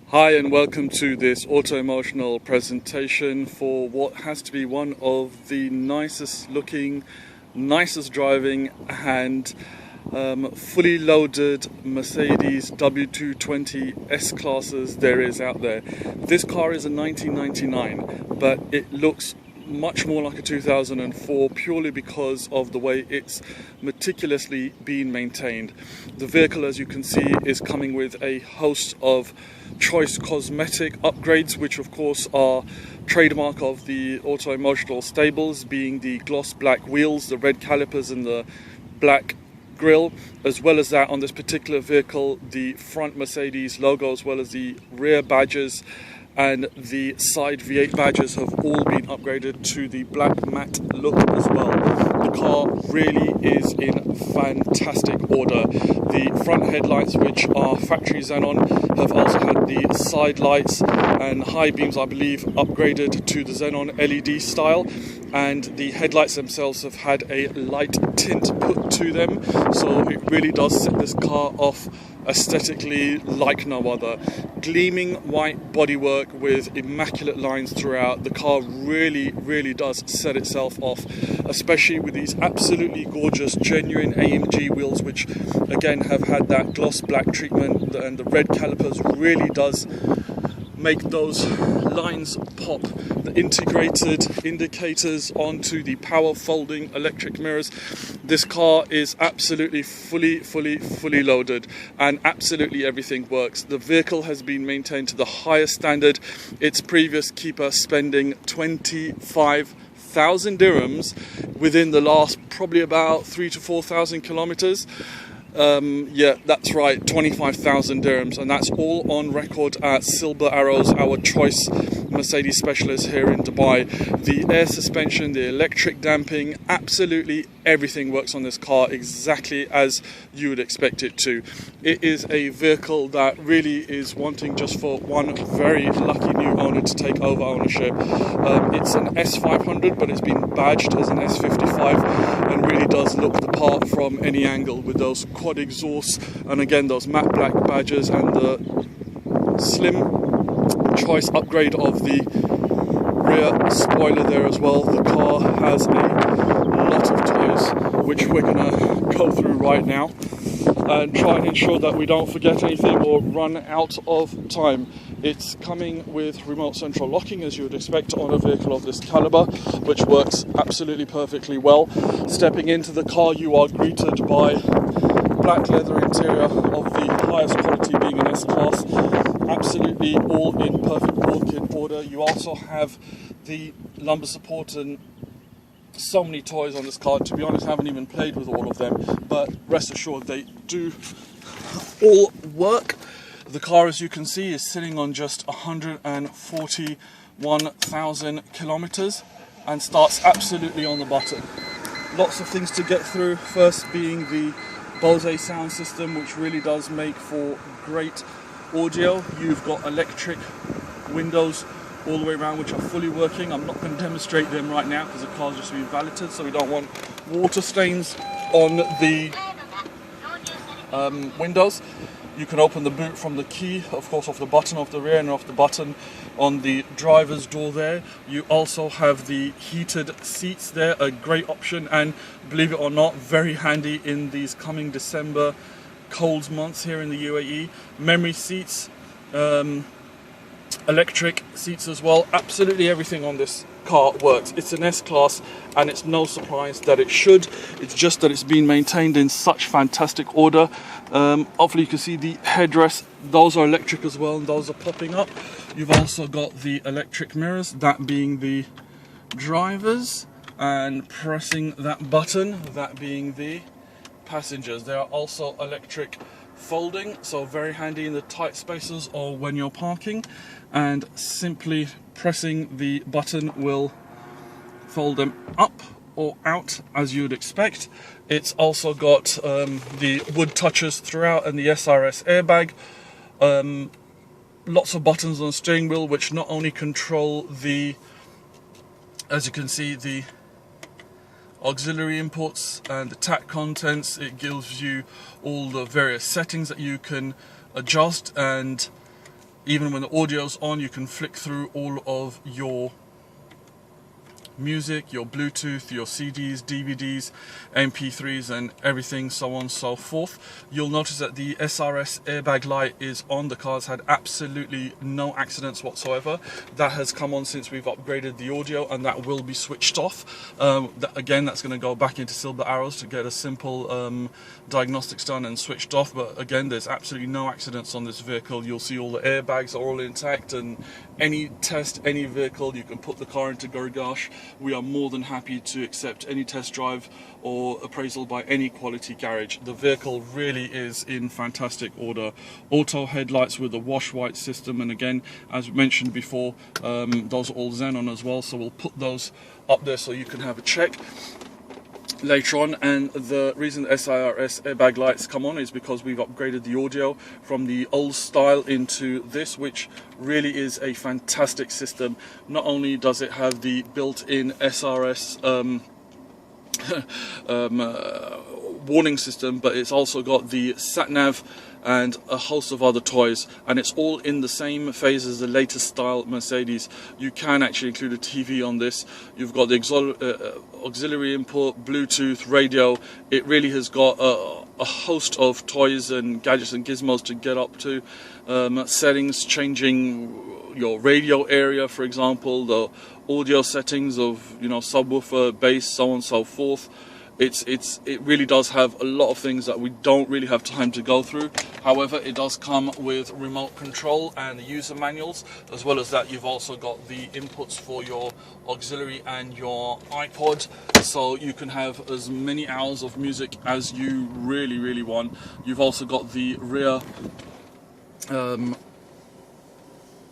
Hi and welcome to this auto-emotional presentation for what has to be one of the nicest looking, nicest driving and fully loaded Mercedes W220 S classes there is out there. This car is a 1999, but it looks much more like a 2004 purely because of the way it's meticulously been maintained. The vehicle, as you can see, is coming with a host of choice cosmetic upgrades, which of course are trademark of the auto-emotional stables, being the gloss black wheels, the red calipers and the black grille. As well as that, on this particular vehicle, the front Mercedes logo as well as the rear badges and the side V8 badges have all been upgraded to the black matte look as well. The car really is in fantastic order. The front headlights, which are factory xenon, have also had the side lights and high beams, I believe, upgraded to the xenon LED style, and the headlights themselves have had a light tint put to them, so it really does set this car off aesthetically like no other. Gleaming white bodywork with immaculate lines throughout. The car really does set itself off, especially with these absolutely gorgeous genuine AMG wheels, which again have had that gloss black treatment, and the red calipers really does make those lines pop. The integrated indicators onto the power folding electric mirrors. This car is absolutely fully loaded, and absolutely everything works. The vehicle has been maintained to the highest standard. Its previous keeper spending 25,000 dirhams within the last probably about 3,000 to 4,000 kilometers. Yeah, that's right, 25,000 dirhams, and that's all on record at Silver Arrows, our choice Mercedes specialist here in Dubai. The air suspension, the electric damping, absolutely everything works on this car exactly as you would expect it to. It is a vehicle that really is wanting just for one very lucky new owner to take over ownership. It's an S500, but it's been badged as an S55 and really does look the part from any angle with those quad exhausts and again those matte black badges and the slim choice upgrade of the rear spoiler there as well. The car has a lot of toys which we're gonna go through right now and try and ensure that we don't forget anything or run out of time. It's coming with remote central locking, as you would expect on a vehicle of this caliber, which works absolutely perfectly well. Stepping into the car, you are greeted by black leather interior of the highest quality, being an S-Class. Absolutely all in perfect walk-in order. You also have the lumbar support and so many toys on this car. To be honest, I haven't even played with all of them, but rest assured they do all work. The car, as you can see, is sitting on just 141,000 kilometers and starts absolutely on the button. Lots of things to get through, first being the Bose sound system, which really does make for great audio. You've got electric windows all the way around which are fully working. I'm not going to demonstrate them right now because the car's just been valeted, so we don't want water stains on the windows. You can open the boot from the key, of course, off the button of the rear and off the button on the driver's door there. You also have the heated seats there, a great option, and believe it or not, very handy in these coming December cold months here in the UAE. Memory seats, electric seats as well. Absolutely everything on this car works. It's an S-Class and it's no surprise that it should. It's just that it's been maintained in such fantastic order. Hopefully you can see the headrests. Those are electric as well and those are popping up. You've also got the electric mirrors, that being the drivers, and pressing that button, that being the passengers. They are also electric folding, so very handy in the tight spaces or when you're parking, and simply pressing the button will fold them up or out as you would expect. It's also got the wood touches throughout and the SRS airbag. Lots of buttons on the steering wheel which not only control the, as you can see, the auxiliary inputs and the TAC contents. It gives you all the various settings that you can adjust, and even when the audio's on, you can flick through all of your music, your Bluetooth, your CDs, DVDs, MP3s and everything, so on and so forth. You'll notice that the SRS airbag light is on. The car's had absolutely no accidents whatsoever. That has come on since we've upgraded the audio, and that will be switched off. Again, that's going to go back into 𝗔𝗨𝗧𝗢𝗢𝗡𝗢𝗡 to get a simple diagnostics done and switched off. But again, there's absolutely no accidents on this vehicle. You'll see all the airbags are all intact, and any test, any vehicle, you can put the car into Gearbox. We are more than happy to accept any test drive or appraisal by any quality garage. The vehicle really is in fantastic order. Auto headlights with a wash white system, and again, as mentioned before, those are all xenon as well, so we'll put those up there so you can have a check later on. And the reason the SRS airbag lights come on is because we've upgraded the audio from the old style into this, which really is a fantastic system. Not only does it have the built-in SRS warning system, but it's also got the sat-nav and a host of other toys, and it's all in the same phase as the latest style Mercedes. You can actually include a TV on this. You've got the auxiliary input, Bluetooth, radio. It really has got a host of toys and gadgets and gizmos to get up to. Settings, changing your radio area, for example, the audio settings of, you know, subwoofer, bass, so on and so forth. It really does have a lot of things that we don't really have time to go through. However, it does come with remote control and the user manuals. As well as that, you've also got the inputs for your auxiliary and your iPod, so you can have as many hours of music as you really want. You've also got the rear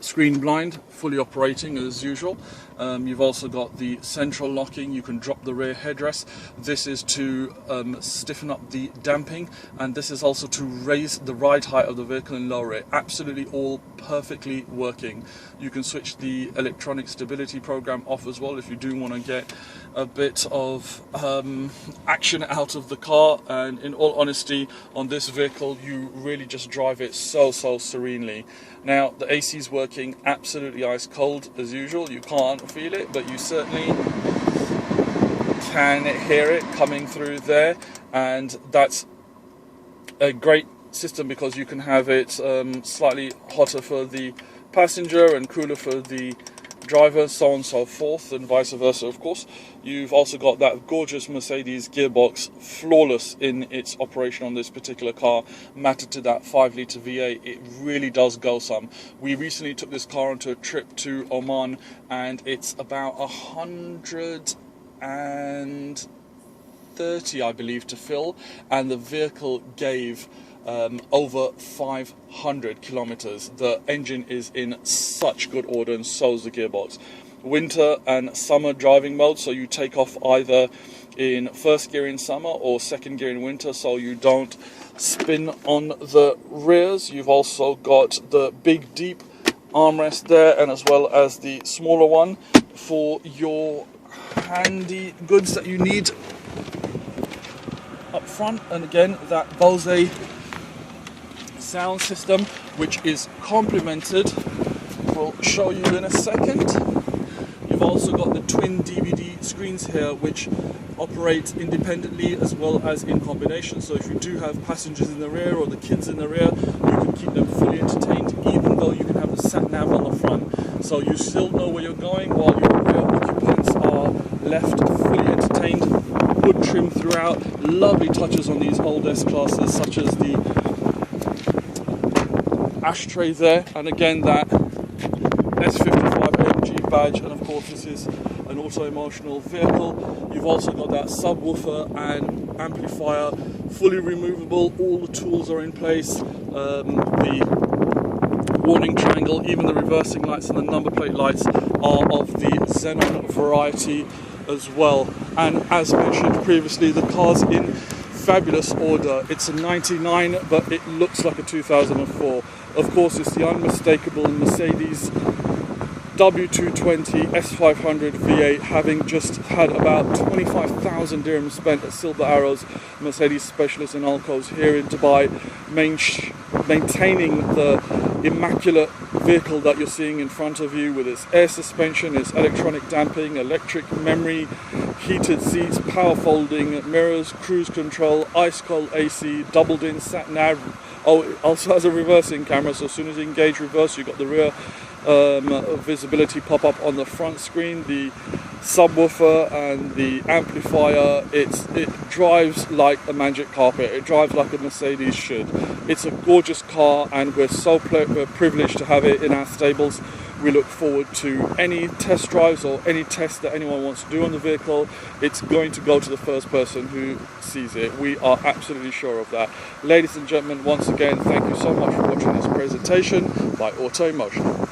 screen blind fully operating as usual. You've also got the central locking. You can drop the rear headrest. This is to stiffen up the damping, and this is also to raise the ride height of the vehicle and lower it. Absolutely all perfectly working. You can switch the electronic stability program off as well if you do want to get a bit of action out of the car. And in all honesty, on this vehicle, you really just drive it so serenely. Now, the AC is working absolutely ice cold as usual. You can't feel it, but you certainly can hear it coming through there, and that's a great system because you can have it slightly hotter for the passenger and cooler for the driver, so on and so forth, and vice versa, of course. You've also got that gorgeous Mercedes gearbox, flawless in its operation on this particular car, matted to that 5-litre V8. It really does go some. We recently took this car onto a trip to Oman, and it's about 130, I believe, to fill, and the vehicle gave over 500 kilometers. The engine is in such good order, and so is the gearbox. Winter and summer driving mode, so you take off either in first gear in summer or second gear in winter, so you don't spin on the rears. You've also got the big deep armrest there, and as well as the smaller one for your handy goods that you need up front. And again, that Bose sound system, which is complemented, we'll show you in a second. You've also got the twin DVD screens here, which operate independently as well as in combination. So if you do have passengers in the rear or the kids in the rear, you can keep them fully entertained, even though you can have the sat nav on the front, so you still know where you're going while your rear occupants are left fully entertained. Wood trim throughout. Lovely touches on these old S classes, such as the ashtray there, and again that S500 AMG badge. And of course, this is an auto-emotional vehicle. You've also got that subwoofer and amplifier, fully removable. All the tools are in place. The warning triangle, even the reversing lights and the number plate lights are of the xenon variety as well. And as mentioned previously, the car's in fabulous order. It's a 99, but it looks like a 2004. Of course, it's the unmistakable Mercedes W220 S500 V8, having just had about 25,000 dirhams spent at Silver Arrow's Mercedes specialist in Alcos here in Dubai, maintaining the immaculate vehicle that you're seeing in front of you, with its air suspension, its electronic damping, electric memory, heated seats, power folding mirrors, cruise control, ice cold AC, doubled-in sat nav. Oh, it also has a reversing camera, so as soon as you engage reverse, you've got the rear visibility pop up on the front screen. The subwoofer and the amplifier, it drives like a magic carpet. It drives like a Mercedes should. It's a gorgeous car, and we're so privileged to have it in our stables. We look forward to any test drives or any tests that anyone wants to do on the vehicle. It's going to go to the first person who sees it. We are absolutely sure of that. Ladies and gentlemen, once again, thank you so much for watching this presentation by Auto Emotional.